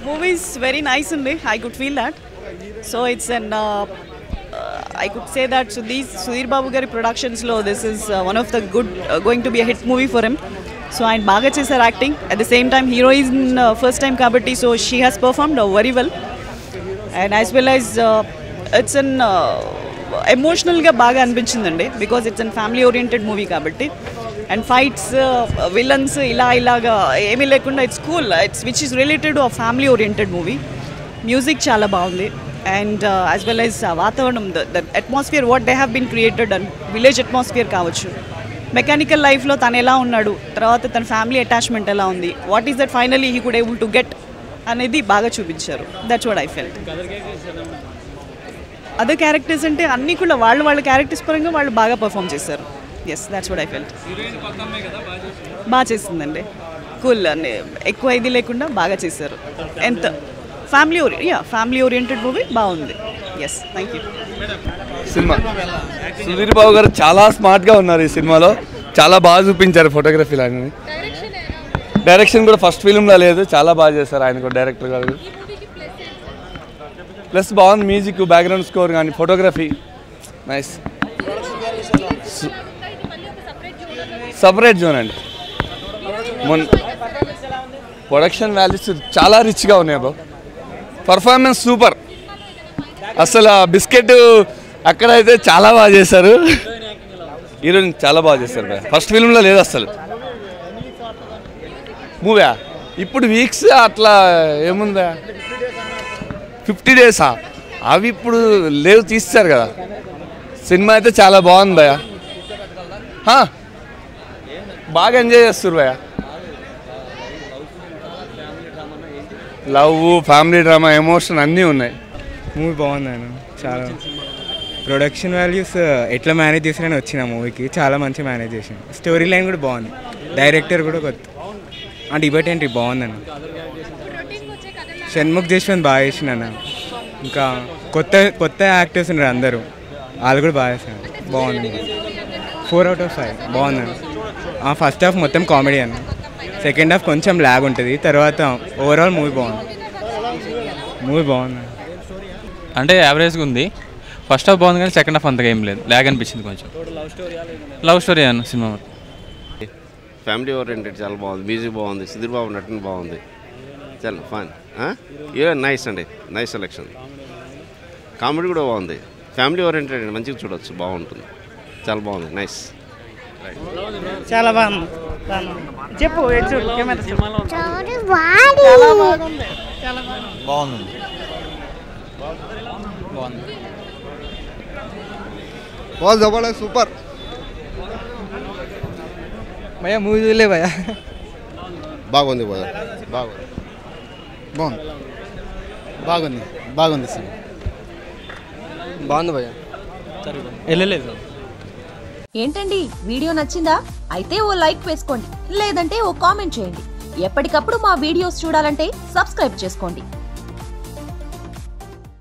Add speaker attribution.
Speaker 1: Movie is very nice and I could feel that. So it's an I could say that Sudhir Babu Gari productions lo this is one of the good going to be a hit movie for him. So and baga chesar acting at the same time heroine first time kabatti, so she has performed very well, and as well as it's an emotional ga baga anpinchindandi because it's a family oriented movie kabatti, and fights villains ilaga emi lekunda it's cool, it's which is related to a family oriented movie. Music chala baagundi, and as well as Vatavanam, the atmosphere what they have been created and village atmosphere kavachu, mechanical life lo tanu ela unnadu, tarvata tana family attachment ela undi, what is that finally he could able to get anedi baga chupincharu. That's what I felt. Other characters ante anni kulla వాళ్ళ characters paranga వాళ్ళు baga perform చేశారు. Yes, that's what I felt. బాగా చేసిందండి, cool అని ఎక్కువ ఇది లేకుండా బాగా చేశారు. ఎంత ఫ్యామిలీ ఓరియంటెడ్ మూవీ బాగుంది. Yes, thank you.
Speaker 2: సినిమా సుధీర్ బాబు గారు చాలా స్మార్ట్గా ఉన్నారు ఈ సినిమాలో, చాలా బాగా చూపించారు ఫోటోగ్రఫీ లాగా. డైరెక్షన్ కూడా ఫస్ట్ ఫిల్మ్లో లేదు, చాలా బాగా చేశారు ఆయన కూడా డైరెక్టర్ గారు. ప్లస్ బాగుంది మ్యూజిక్, బ్యాక్గ్రౌండ్ స్కోర్ కానీ ఫోటోగ్రఫీ నైస్. సపరేట్ జోన్ అండి. ప్రొడక్షన్ వాల్యూస్ చాలా రిచ్గా ఉన్నాయి బాబు, పర్ఫార్మెన్స్ సూపర్. అసలు బిస్కెట్ అక్కడైతే చాలా బాగా చేశారు, హీరోయిన్ చాలా బాగా చేశారు. ఫస్ట్ ఫిల్మ్లో లేదు అసలు మూవీ. ఇప్పుడు వీక్స్ అట్లా ఏముందా, 50 days అవి ఇప్పుడు లేవు, తీస్తారు కదా. సినిమా అయితే చాలా బాగుంది భయ, బాగా ఎంజాయ్ చేస్తారు భయ. లవ్, ఫ్యామిలీ డ్రామా, ఎమోషన్ అన్నీ ఉన్నాయి.
Speaker 3: మూవీ బాగుంది ఆయన, చాలా ప్రొడక్షన్ వాల్యూస్ ఎట్లా మేనేజ్ చేశారని వచ్చిన మూవీకి చాలా మంచి మేనేజ్ చేసాను. స్టోరీ లైన్ కూడా బాగుంది, డైరెక్టర్ కూడా కొత్త అంటే డిబేట్ ఎంట్రీ బాగుందన్న. షణ్ముఖ్ జశ్వంత్ బాగా చేసిన అన్న, ఇంకా కొత్త యాక్టర్స్ ఉన్నారు అందరూ, వాళ్ళు కూడా బాగా చేశారు. బాగుంది, 4 out of 5 బాగుంది. ఫస్ట్ హాఫ్ మొత్తం కామెడీ అన్న, సెకండ్ హాఫ్ కొంచెం ల్యాగ్ ఉంటుంది, తర్వాత ఓవరాల్ మూవీ బాగుంది.
Speaker 4: అంటే యావరేజ్గా ఉంది. ఫస్ట్ హాఫ్ బాగుంది కానీ సెకండ్ హాఫ్ అంతగా ఏం లేదు, ల్యాగ్ అనిపించింది కొంచెం. లవ్ స్టోరీ అన్న సినిమా.
Speaker 5: ఫ్యామిలీ ఓరియంటెడ్ చాలా బాగుంది, మ్యూజిక్ బాగుంది, సుధీర్ బాబు నటన బాగుంది, చాలా ఫన్. నైస్ అండి, నైస్ సెలెక్షన్. కామెడీ కూడా బాగుంది, ఫ్యామిలీ ఓరియంటెడ్ మంచిగా చూడవచ్చు, బాగుంటుంది, చాలా బాగుంది, నైస్.
Speaker 1: చాలా బాగుంది. చెప్పు
Speaker 2: बहुत जबरदस्त, सुपर
Speaker 3: భయ్యా. మూవీ చూడలే భయ్యా?
Speaker 5: బాగుంది భయ్యా,
Speaker 3: బాగుంది సినిమా, బాగుంది భయ్యా. వెళ్ళలేదు.
Speaker 6: ఏంటండి వీడియో నచ్చిందా? అయితే ఓ లైక్ వేసుకోండి, లేదంటే ఓ కామెంట్ చేయండి. ఎప్పటికప్పుడు మా వీడియోస్ చూడాలంటే సబ్స్క్రైబ్ చేసుకోండి.